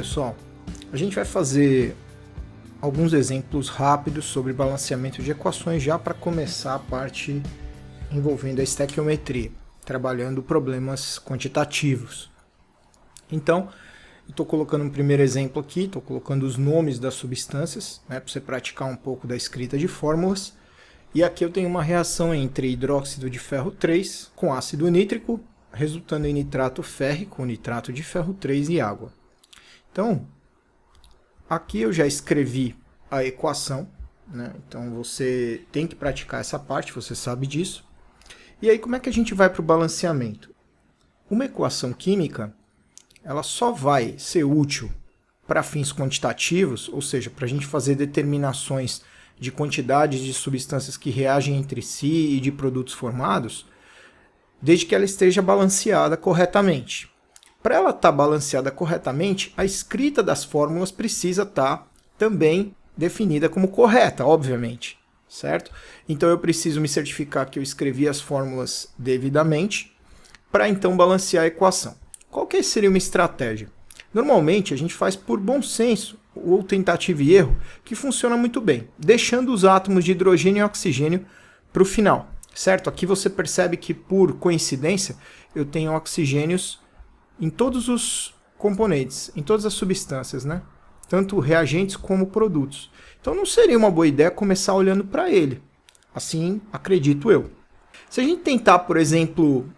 pessoal, a gente vai fazer alguns exemplos rápidos sobre balanceamento de equações já para começar a parte envolvendo a estequiometria, trabalhando problemas quantitativos. Então, estou colocando um primeiro exemplo aqui, estou colocando os nomes das substâncias, para você praticar um pouco da escrita de fórmulas. E aqui eu tenho uma reação entre hidróxido de ferro 3 com ácido nítrico, resultando em nitrato férrico, nitrato de ferro 3 e água. Então, aqui eu já escrevi a equação, né? Então você tem que praticar essa parte, você sabe disso. E aí como é que a gente vai para o balanceamento? Uma equação química, ela só vai ser útil para fins quantitativos, ou seja, para a gente fazer determinações de quantidades de substâncias que reagem entre si e de produtos formados, desde que ela esteja balanceada corretamente. Para ela estar balanceada corretamente, a escrita das fórmulas precisa estar também definida como correta, obviamente, certo? Então eu preciso me certificar que eu escrevi as fórmulas devidamente para então balancear a equação. Qual que seria uma estratégia? Normalmente a gente faz por bom senso ou tentativa e erro, que funciona muito bem, deixando os átomos de hidrogênio e oxigênio para o final, certo? Aqui você percebe que por coincidência eu tenho oxigênios em todos os componentes, em todas as substâncias, né? Tanto reagentes como produtos. Então não seria uma boa ideia começar olhando para ele. Assim, acredito eu. Se a gente tentar, por exemplo,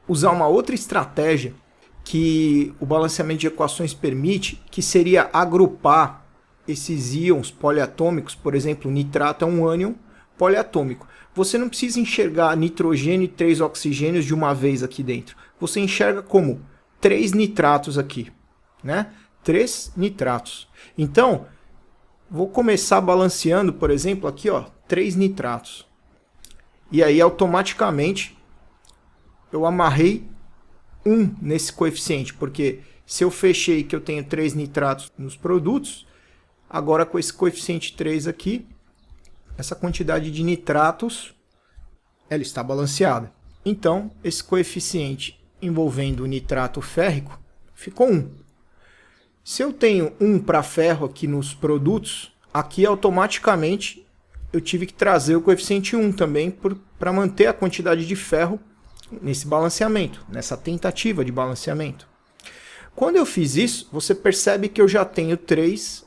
usar uma outra estratégia que o balanceamento de equações permite, que seria agrupar esses íons poliatômicos, por exemplo, nitrato é um ânion poliatômico. Você não precisa enxergar nitrogênio e 3 oxigênios de uma vez aqui dentro. Você enxerga como 3 nitratos aqui, né? 3 nitratos. Então, vou começar balanceando, por exemplo, aqui, ó, 3 nitratos. E aí, automaticamente, eu amarrei 1 nesse coeficiente, porque se eu fechei que eu tenho 3 nitratos nos produtos, agora com esse coeficiente 3 aqui, essa quantidade de nitratos, ela está balanceada. Então, esse coeficiente envolvendo o nitrato férrico ficou 1. Se eu tenho 1 para ferro aqui nos produtos, aqui automaticamente eu tive que trazer o coeficiente 1 também para manter a quantidade de ferro nesse balanceamento, nessa tentativa de balanceamento. Quando eu fiz isso, você percebe que eu já tenho 3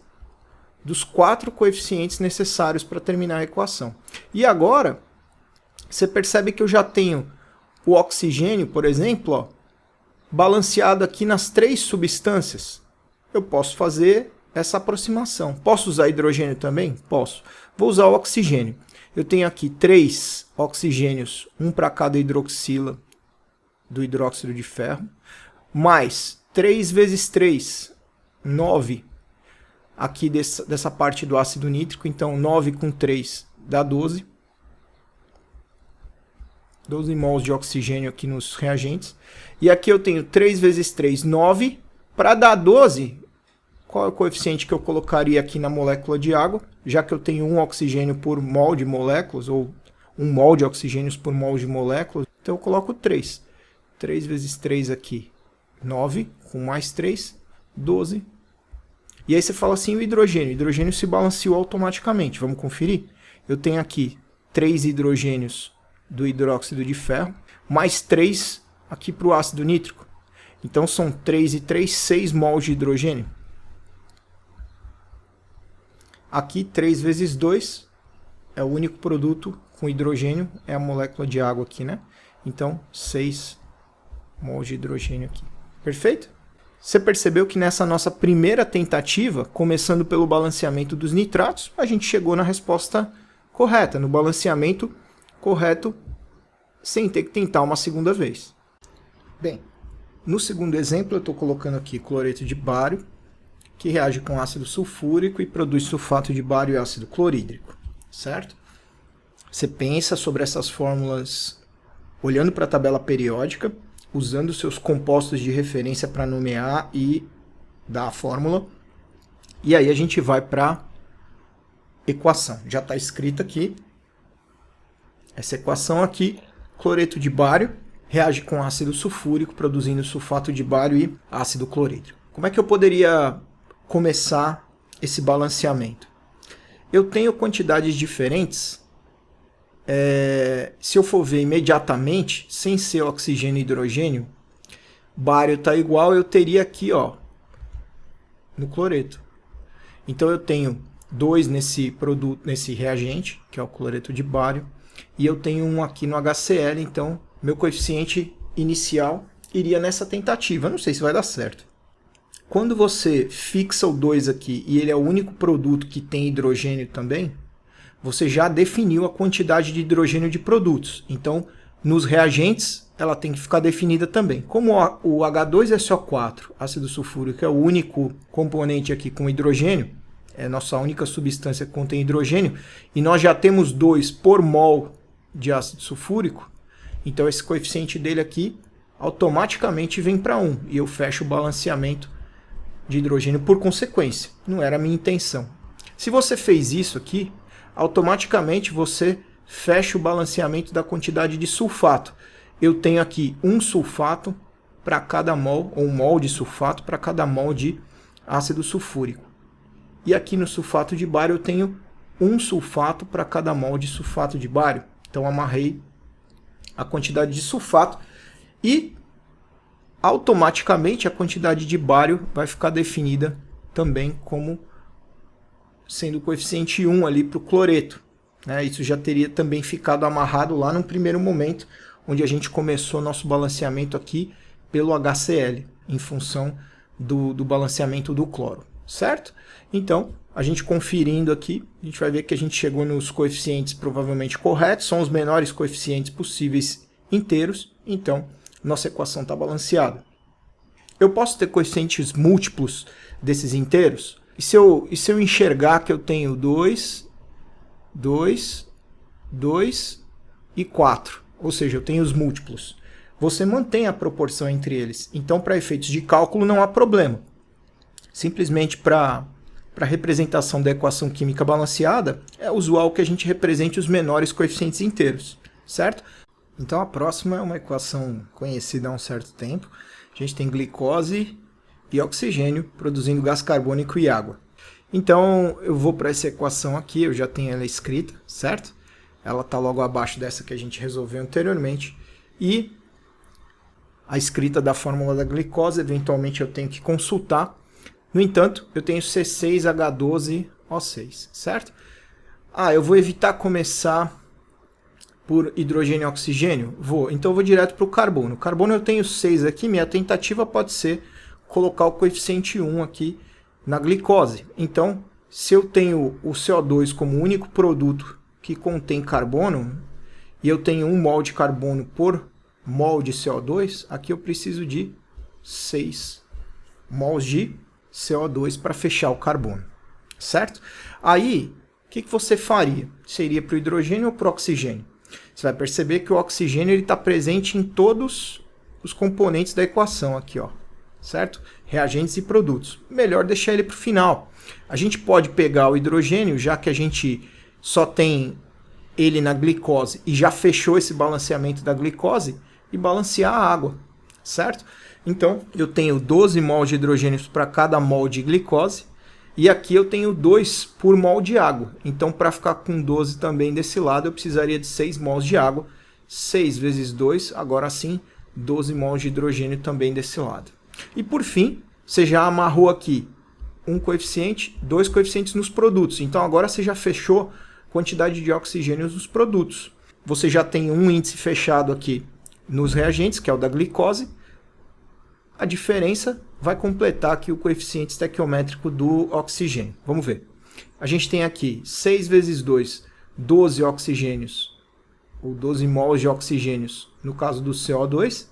dos 4 coeficientes necessários para terminar a equação. E agora, você percebe que eu já tenho o oxigênio, por exemplo, ó, balanceado aqui nas 3 substâncias. Eu posso fazer essa aproximação. Posso usar hidrogênio também? Posso. Vou usar o oxigênio. Eu tenho aqui 3 oxigênios, 1 para cada hidroxila do hidróxido de ferro, mais 3 vezes 3, 9 aqui dessa parte do ácido nítrico, então 9 com 3 dá 12. 12 mols de oxigênio aqui nos reagentes. E aqui eu tenho 3 vezes 3, 9. Para dar 12, qual é o coeficiente que eu colocaria aqui na molécula de água? Já que eu tenho 1 oxigênio por mol de moléculas, ou 1 mol de oxigênios por mol de moléculas, então eu coloco 3. 3 vezes 3 aqui, 9, com mais 3, 12. E aí você fala assim, o hidrogênio se balanceou automaticamente, vamos conferir? Eu tenho aqui 3 hidrogênios do hidróxido de ferro, mais 3 aqui para o ácido nítrico. Então são 3 e 3, 6 mols de hidrogênio. Aqui 3 vezes 2 é o único produto com hidrogênio, é a molécula de água aqui, né? Então 6 mols de hidrogênio aqui. Perfeito? Você percebeu que nessa nossa primeira tentativa, começando pelo balanceamento dos nitratos, a gente chegou na resposta correta, no balanceamento correto, sem ter que tentar uma segunda vez. Bem, no segundo exemplo eu estou colocando aqui cloreto de bário, que reage com ácido sulfúrico e produz sulfato de bário e ácido clorídrico, certo? Você pensa sobre essas fórmulas olhando para a tabela periódica, usando seus compostos de referência para nomear e dar a fórmula. E aí a gente vai para a equação. Já está escrita aqui. Essa equação aqui, cloreto de bário reage com ácido sulfúrico, produzindo sulfato de bário e ácido clorídrico. como é que eu poderia começar esse balanceamento? Eu tenho quantidades diferentes. Se eu for ver imediatamente, sem ser oxigênio e hidrogênio, bário está igual, eu teria aqui, ó, no cloreto. Então eu tenho 2 nesse produto, nesse reagente, que é o cloreto de bário, e eu tenho um aqui no HCl, então meu coeficiente inicial iria nessa tentativa. Não sei se vai dar certo. Quando você fixa o 2 aqui e ele é o único produto que tem hidrogênio também, você já definiu a quantidade de hidrogênio de produtos. Então, nos reagentes, ela tem que ficar definida também. Como o H2SO4, ácido sulfúrico, é o único componente aqui com hidrogênio, é a nossa única substância que contém hidrogênio, e nós já temos 2 por mol de ácido sulfúrico, então esse coeficiente dele aqui automaticamente vem para 1, e eu fecho o balanceamento de hidrogênio por consequência. Não era a minha intenção. Se você fez isso aqui, automaticamente você fecha o balanceamento da quantidade de sulfato. Eu tenho aqui um sulfato para cada mol, ou um mol de sulfato para cada mol de ácido sulfúrico. E aqui no sulfato de bário eu tenho um sulfato para cada mol de sulfato de bário. Então amarrei a quantidade de sulfato e automaticamente a quantidade de bário vai ficar definida também como sendo o coeficiente 1 ali para o cloreto. Isso já teria também ficado amarrado lá no primeiro momento, onde a gente começou nosso balanceamento aqui pelo HCl, em função do balanceamento do cloro, certo? Então, a gente conferindo aqui, a gente vai ver que a gente chegou nos coeficientes provavelmente corretos, são os menores coeficientes possíveis inteiros, então nossa equação está balanceada. Eu posso ter coeficientes múltiplos desses inteiros? E se eu enxergar que eu tenho 2, 2, 2 e 4, ou seja, eu tenho os múltiplos, você mantém a proporção entre eles. Então, para efeitos de cálculo, não há problema. Simplesmente para a representação da equação química balanceada, é usual que a gente represente os menores coeficientes inteiros, certo? Então, a próxima é uma equação conhecida há um certo tempo. A gente tem glicose e oxigênio produzindo gás carbônico e água. Então, eu vou para essa equação aqui, eu já tenho ela escrita, certo? Ela está logo abaixo dessa que a gente resolveu anteriormente. E a escrita da fórmula da glicose, eventualmente eu tenho que consultar. No entanto, eu tenho C6H12O6, certo? Eu vou evitar começar por hidrogênio e oxigênio? Vou. Então eu vou direto para o carbono. O carbono eu tenho 6 aqui, minha tentativa pode ser colocar o coeficiente 1 aqui na glicose. Então, se eu tenho o CO2 como único produto que contém carbono, e eu tenho 1 mol de carbono por mol de CO2, aqui eu preciso de 6 mols de CO2 para fechar o carbono, certo? Aí, o que você faria? Seria para o hidrogênio ou para o oxigênio? Você vai perceber que o oxigênio está presente em todos os componentes da equação aqui, ó, certo? Reagentes e produtos. Melhor deixar ele para o final. A gente pode pegar o hidrogênio, já que a gente só tem ele na glicose e já fechou esse balanceamento da glicose, e balancear a água, certo? Então, eu tenho 12 mol de hidrogênio para cada mol de glicose, e aqui eu tenho 2 por mol de água. Então, para ficar com 12 também desse lado, eu precisaria de 6 mols de água. 6 vezes 2, agora sim, 12 mols de hidrogênio também desse lado. E por fim, você já amarrou aqui um coeficiente, 2 coeficientes nos produtos. Então, agora você já fechou a quantidade de oxigênio nos produtos. Você já tem um índice fechado aqui nos reagentes, que é o da glicose. A diferença vai completar aqui o coeficiente estequiométrico do oxigênio. Vamos ver. A gente tem aqui 6 vezes 2, 12 oxigênios, ou 12 mols de oxigênios, no caso do CO2,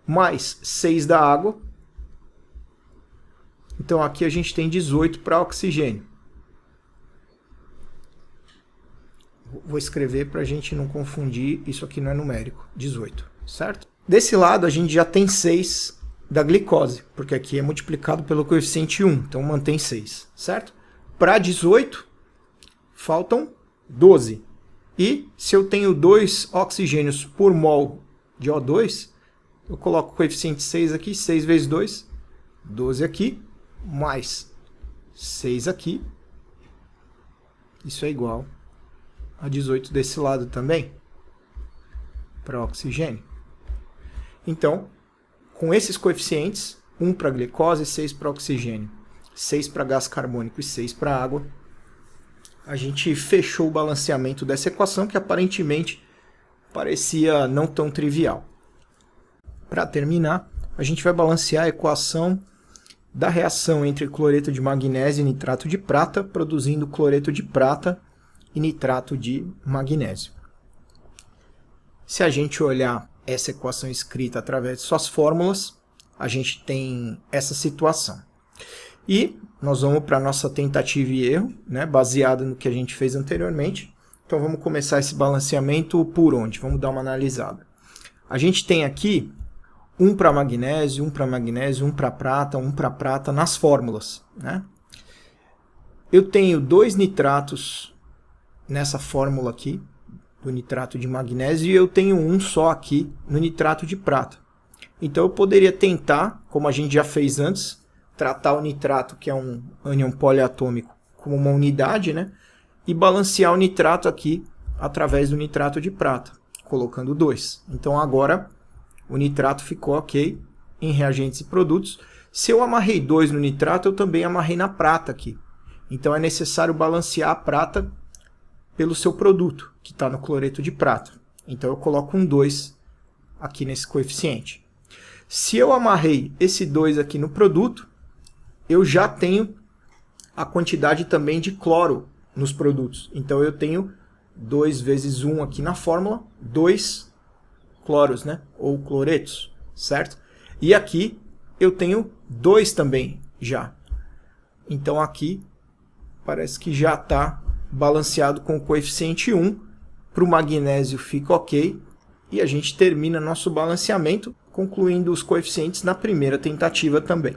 mais 6 da água. Então aqui a gente tem 18 para oxigênio. Vou escrever para a gente não confundir, isso aqui não é numérico, 18, certo? Desse lado a gente já tem 6 da glicose, porque aqui é multiplicado pelo coeficiente 1, então mantém 6, certo? Para 18, faltam 12. E se eu tenho 2 oxigênios por mol de O2, eu coloco o coeficiente 6 aqui, 6 vezes 2, 12 aqui, mais 6 aqui. Isso é igual a 18 desse lado também, para oxigênio. Então, com esses coeficientes, 1 para glicose, 6 para oxigênio, 6 para gás carbônico e 6 para água, a gente fechou o balanceamento dessa equação, que aparentemente parecia não tão trivial. Para terminar, a gente vai balancear a equação da reação entre cloreto de magnésio e nitrato de prata, produzindo cloreto de prata e nitrato de magnésio. Se a gente olhar essa equação escrita através de suas fórmulas, a gente tem essa situação. E nós vamos para a nossa tentativa e erro, né, baseado no que a gente fez anteriormente. Então vamos começar esse balanceamento por onde? Vamos dar uma analisada. A gente tem aqui 1 para magnésio, 1 para magnésio, 1 para prata, 1 para prata nas fórmulas, né? Eu tenho 2 nitratos nessa fórmula aqui, do nitrato de magnésio, e eu tenho um só aqui no nitrato de prata. Então eu poderia tentar, como a gente já fez antes, tratar o nitrato, que é um ânion poliatômico, como uma unidade, né? E balancear o nitrato aqui através do nitrato de prata, colocando 2. Então agora o nitrato ficou ok em reagentes e produtos. Se eu amarrei 2 no nitrato, eu também amarrei na prata aqui. Então é necessário balancear a prata pelo seu produto, que está no cloreto de prata. Então eu coloco um 2 aqui nesse coeficiente. Se eu amarrei esse 2 aqui no produto, eu já tenho a quantidade também de cloro nos produtos. Então eu tenho 2 vezes 1 aqui na fórmula, 2 cloros, né? Ou cloretos, certo? E aqui eu tenho 2 também já. Então aqui parece que já está balanceado com o coeficiente 1. Para o magnésio fica ok. E a gente termina nosso balanceamento concluindo os coeficientes na primeira tentativa também.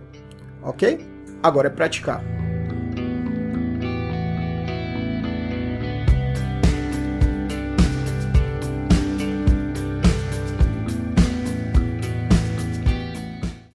Ok? Agora é praticar.